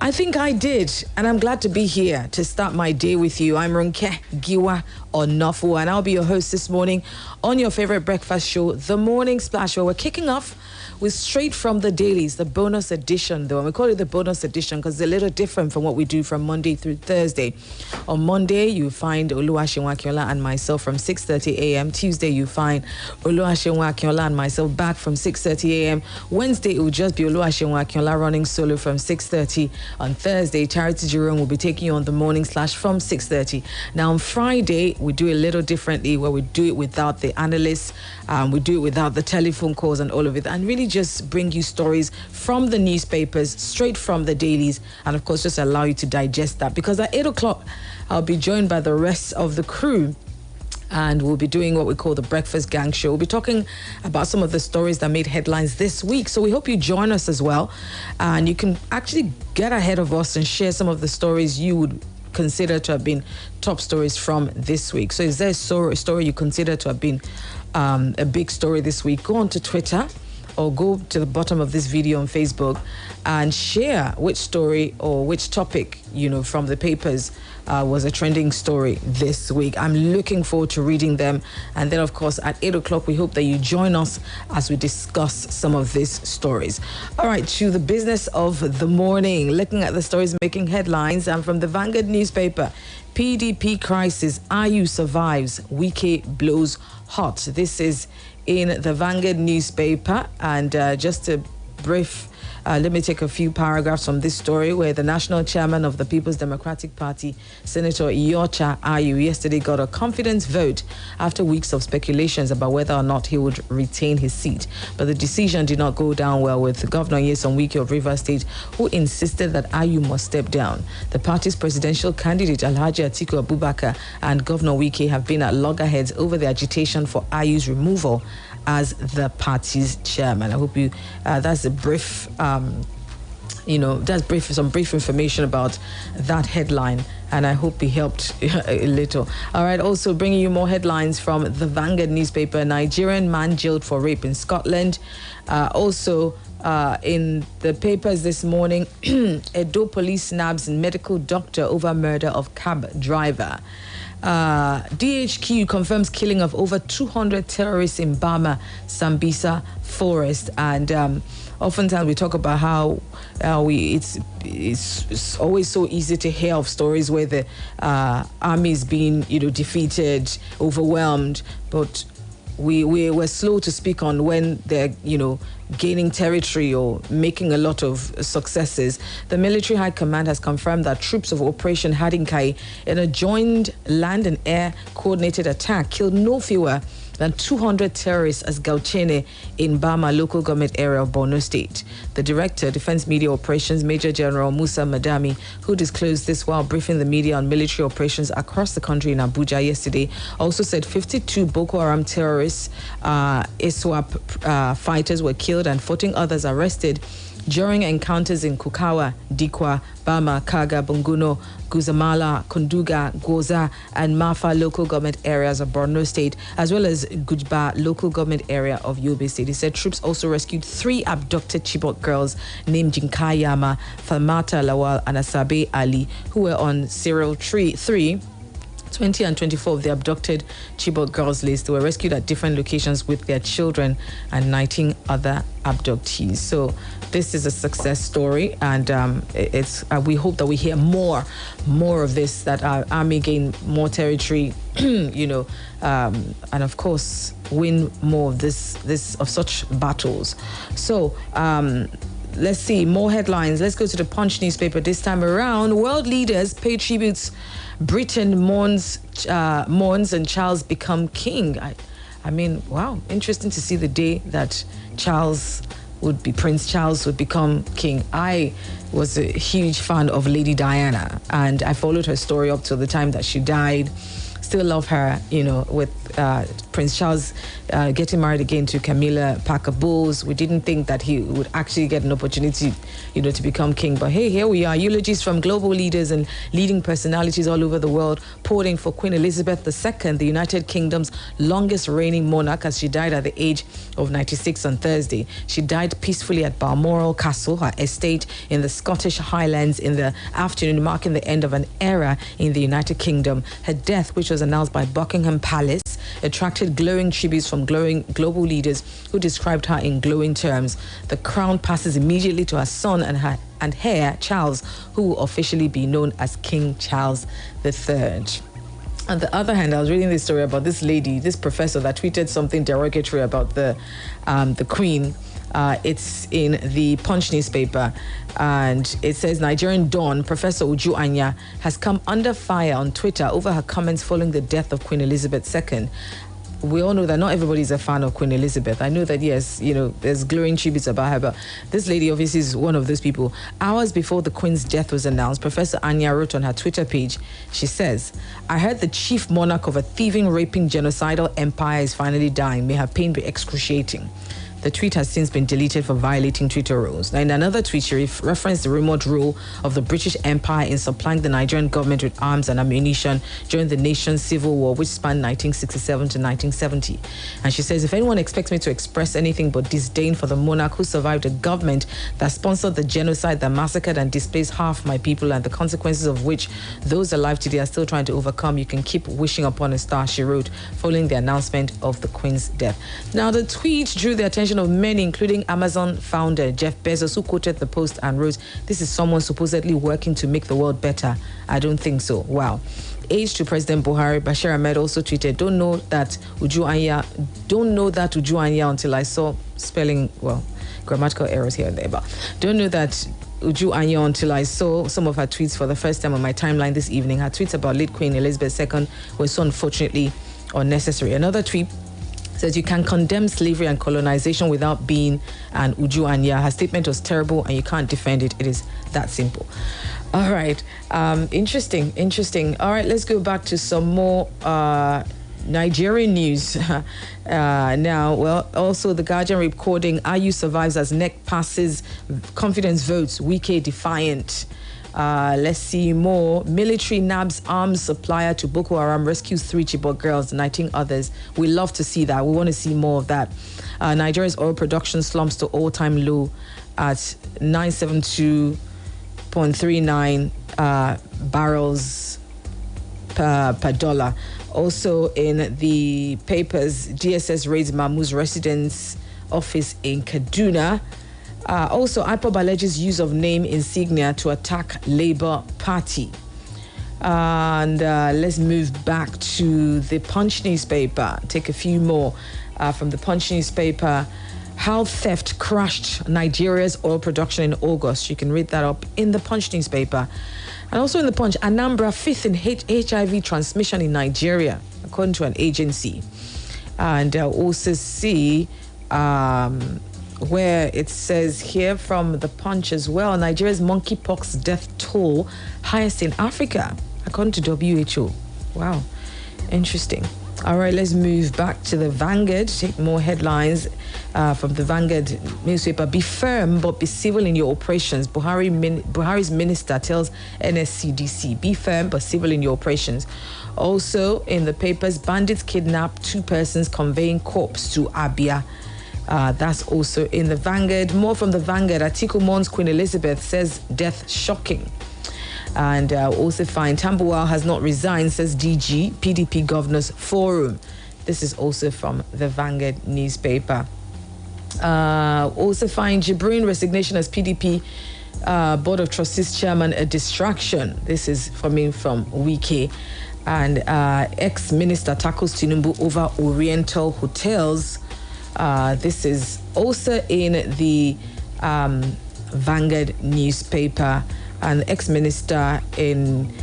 I think I did, and I'm glad to be here to start my day with you. I'm Ronke Giwa Onafuwa, and I'll be your host this morning on your favorite breakfast show, The Morning Splash, where we're kicking off with Straight from the Dailies, the bonus edition, though. And we call it the bonus edition because it's a little different from what we do from Monday through Thursday. On Monday, you find Oluwaseun Akinola and myself from 6:30 a.m. Tuesday, you find Oluwaseun Akinola and myself back from 6:30 a.m. Wednesday, it will just be Oluwaseun Akinola running solo from 6:30. On Thursday, Charity Jerome will be taking you on the morning slash from 6:30. Now, on Friday, we do a little differently where we do it without the analysts, we do it without the telephone calls and all of it, and really just bring you stories from the newspapers, straight from the dailies, and of course, just allow you to digest that. Because at 8 o'clock, I'll be joined by the rest of the crew, and we'll be doing what we call the Breakfast Gang Show. We'll be talking about some of the stories that made headlines this week. So we hope you join us as well. And you can actually get ahead of us and share some of the stories you would consider to have been top stories from this week. So is there a story you consider to have been a big story this week? Go on to Twitter or go to the bottom of this video on Facebook and share which story or which topic, from the papers was a trending story this week. I'm looking forward to reading them. And then, of course, at 8 o'clock, we hope that you join us as we discuss some of these stories. All right, to the business of the morning, looking at the stories making headlines. And from the Vanguard newspaper, PDP crisis, IU survives, Wike blows hot. This is in the Vanguard newspaper, and just a brief, let me take a few paragraphs from this story where the national chairman of the People's Democratic Party, Senator Iyorchia Ayu, yesterday got a confidence vote after weeks of speculations about whether or not he would retain his seat. But the decision did not go down well with Governor Nyesom Wike of Rivers State, who insisted that Ayu must step down. The party's presidential candidate, Alhaji Atiku Abubakar, and Governor Wike have been at loggerheads over the agitation for Ayu's removal as the party's chairman. I hope you, that's a brief, some brief information about that headline, and I hope it helped a little. All right, also bringing you more headlines from the Vanguard newspaper. Nigerian man jailed for rape in Scotland. Also, in the papers this morning, Edo police snabs medical doctor over murder of cab driver. DHQ confirms killing of over 200 terrorists in Bama, Sambisa forest. And oftentimes we talk about how it's always so easy to hear of stories where the army is being defeated, overwhelmed, but we were slow to speak on when they're gaining territory or making a lot of successes. The military high command has confirmed that troops of Operation Hadinkai, in a joint land and air coordinated attack, killed no fewer than 200 terrorists as Gauchene in Bama local government area of Borno State. The director, Defense Media Operations, Major General Musa Madami, who disclosed this while briefing the media on military operations across the country in Abuja yesterday, also said 52 Boko Haram terrorists, ISWAP fighters were killed and 14 others arrested during encounters in Kukawa, Dikwa, Bama, Kaga, Bunguno, Guzamala, Kunduga, Goza, and Mafa local government areas of Borno State, as well as Gujba local government area of Yobe State. He said troops also rescued 3 abducted Chibok girls named Jinkayama, Falmata Lawal, and Asabe Ali, who were on serial 3, 20 and 24 of the abducted Chibok girls list. They were rescued at different locations with their children and 19 other abductees. So this is a success story, and it's we hope that we hear more of this, that our army gain more territory, and of course win more of this of such battles. So let's see more headlines. Let's go to the Punch newspaper this time around. World leaders pay tributes. Britain mourns and Charles become king. I mean, wow, interesting to see the day that Prince Charles would become king. I was a huge fan of Lady Diana, and I followed her story up till the time that she died. Still love her, with Prince Charles getting married again to Camilla Parker Bowles. We didn't think that he would actually get an opportunity, to become king. But hey, here we are. Eulogies from global leaders and leading personalities all over the world poured in for Queen Elizabeth II, the United Kingdom's longest reigning monarch, as she died at the age of 96 on Thursday. She died peacefully at Balmoral Castle, her estate in the Scottish Highlands, in the afternoon, marking the end of an era in the United Kingdom. Her death, which was announced by Buckingham Palace, attracted glowing tributes from global leaders who described her in glowing terms. The crown passes immediately to her son and heir, Charles, who will officially be known as King Charles III. On the other hand, I was reading this story about this lady, this professor that tweeted something derogatory about the Queen. It's in the Punch newspaper, and it says Nigerian Dawn Professor Uju Anya has come under fire on Twitter over her comments following the death of Queen Elizabeth II. We all know that not everybody is a fan of Queen Elizabeth. I know that, yes, there's glowing tributes about her, but this lady obviously is one of those people. Hours before the Queen's death was announced, Professor Anya wrote on her Twitter page, she says, "I heard the chief monarch of a thieving, raping, genocidal empire is finally dying. May her pain be excruciating." The tweet has since been deleted for violating Twitter rules. Now, in another tweet, she referenced the remote role of the British Empire in supplying the Nigerian government with arms and ammunition during the nation's civil war, which spanned 1967 to 1970. And she says, if anyone expects me to express anything but disdain for the monarch who survived a government that sponsored the genocide that massacred and displaced half my people, and the consequences of which those alive today are still trying to overcome, you can keep wishing upon a star, she wrote, following the announcement of the Queen's death. Now, the tweet drew the attention of many, including Amazon founder Jeff Bezos, who quoted the post and wrote, "This is someone supposedly working to make the world better. I don't think so." Wow. Aides to President Buhari, Bashir Ahmed, also tweeted, don't know that Uju Anya until I saw grammatical errors here and there, but don't know that Uju Anya until I saw some of her tweets for the first time on my timeline this evening. Her tweets about late Queen Elizabeth II were so unfortunately unnecessary. Another tweet says, you can condemn slavery and colonization without being an Uju Anya. Her statement was terrible and you can't defend it. It is that simple. All right. Interesting. All right, let's go back to some more Nigerian news. Now, well, also the Guardian recording, IU survives as NEC passes confidence votes, Wike defiant. Let's see more. Military nabs arms supplier to Boko Haram, rescues 3 Chibok girls, knighting others. We love to see that. We want to see more of that. Nigeria's oil production slumps to all-time low at 972.39 barrels per dollar. Also in the papers, DSS raids Mahmoud's residence office in Kaduna. Also, IPOB alleges use of name insignia to attack Labour Party. And let's move back to the Punch newspaper. Take a few more from the Punch newspaper. How theft crushed Nigeria's oil production in August. You can read that up in the Punch newspaper. And also in the Punch, Anambra 5th in HIV transmission in Nigeria, according to an agency. And also see where it says here from the Punch as well, Nigeria's monkeypox death toll highest in Africa, according to WHO. Wow, interesting. All right, let's move back to the Vanguard. Take more headlines from the Vanguard newspaper. Be firm but be civil in your operations. Buhari's minister tells NSCDC. Be firm but civil in your operations. Also in the papers, bandits kidnap 2 persons conveying corpse to Abia. That's also in the Vanguard. More from the Vanguard. Atiku mourns Queen Elizabeth, says death shocking. And also find Tambuwal has not resigned, says DG, PDP Governors Forum. This is also from the Vanguard newspaper. Also find Jibrin resignation as PDP Board of Trustees Chairman a distraction. This is from Wike. And ex-minister tackles Tinubu over Oriental hotels. This is also in the Vanguard newspaper. An ex-minister in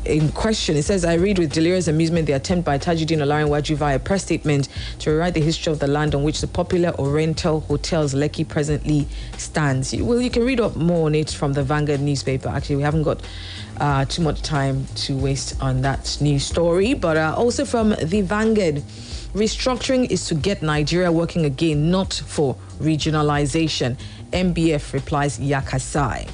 in question. It says, I read with delirious amusement the attempt by Tajuddin Olarinwaju via a press statement to rewrite the history of the land on which the popular Oriental Hotels Lekki presently stands. Well, you can read up more on it from the Vanguard newspaper. Actually, we haven't got too much time to waste on that news story, but also from the Vanguard. Restructuring is to get Nigeria working again, not for regionalization. MBF replies Yakasai.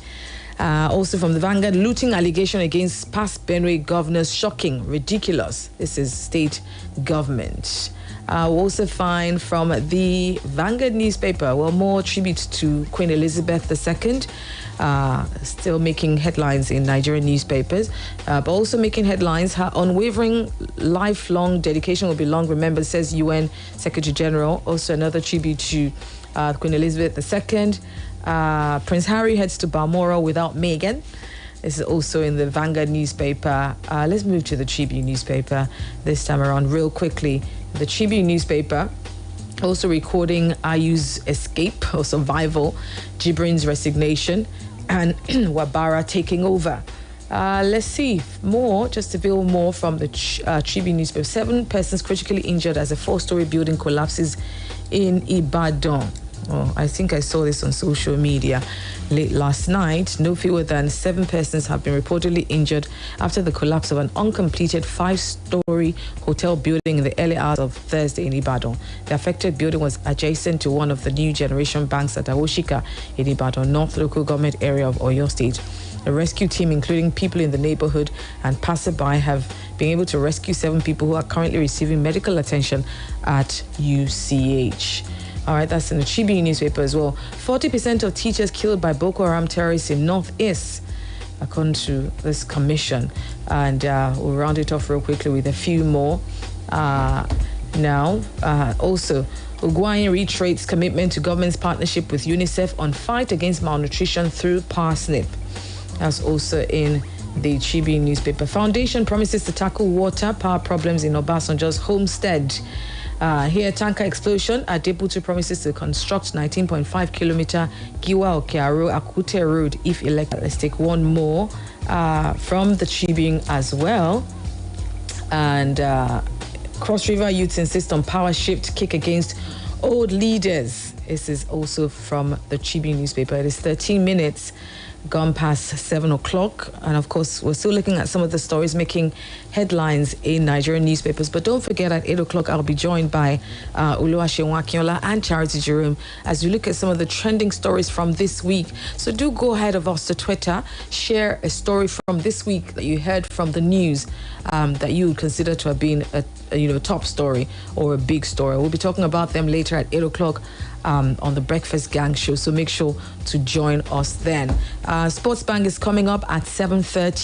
Also from the Vanguard, looting allegation against past Benue governors, shocking, ridiculous. This is state government. We'll also find from the Vanguard newspaper, well, more tributes to Queen Elizabeth II. Still making headlines in Nigerian newspapers, but also making headlines. Her unwavering, lifelong dedication will be long remembered, says UN Secretary General. Also another tribute to Queen Elizabeth II. Prince Harry heads to Balmoral without Meghan. This is also in the Vanguard newspaper. Let's move to the Tribune newspaper this time around real quickly. The Tribune newspaper also recording Ayu's escape or survival, Jibrin's resignation, and Wabara taking over. Let's see more, just to build more from the Tribune newspaper. 7 persons critically injured as a 4-story building collapses in Ibadan. Oh, I think I saw this on social media late last night. No fewer than 7 persons have been reportedly injured after the collapse of an uncompleted 5-story hotel building in the early hours of Thursday in Ibadan. The affected building was adjacent to one of the new generation banks at Awoshika in Ibadan, North Local Government area of Oyo State. A rescue team, including people in the neighborhood and passerby, have been able to rescue 7 people who are currently receiving medical attention at UCH. All right, that's in the Tribune newspaper as well. 40% of teachers killed by Boko Haram terrorists in Northeast, according to this commission. And we'll round it off real quickly with a few more. Also, Uguayan reiterates commitment to government's partnership with UNICEF on fight against malnutrition through parsnip. That's also in the Tribune newspaper. Foundation promises to tackle water power problems in Obasanjo's homestead. Here, tanker explosion. Adebutu promises to construct 19.5 kilometer Giwa Onafuwa Akute Road if elected. Let's take one more from the Tribune as well. And Cross River youths insist on power shift, kick against old leaders. This is also from the Tribune newspaper. It is 13 minutes gone past 7 o'clock. And of course, we're still looking at some of the stories making headlines in Nigerian newspapers. But don't forget, at 8 o'clock, I'll be joined by Oluwaseun Akinola and Charity Jerome as we look at some of the trending stories from this week. So do go ahead of us to Twitter, share a story from this week that you heard from the news that you would consider to have been a top story or a big story. We'll be talking about them later at 8 o'clock. On the Breakfast Gang Show, so make sure to join us then. Sports Bank is coming up at 7:30.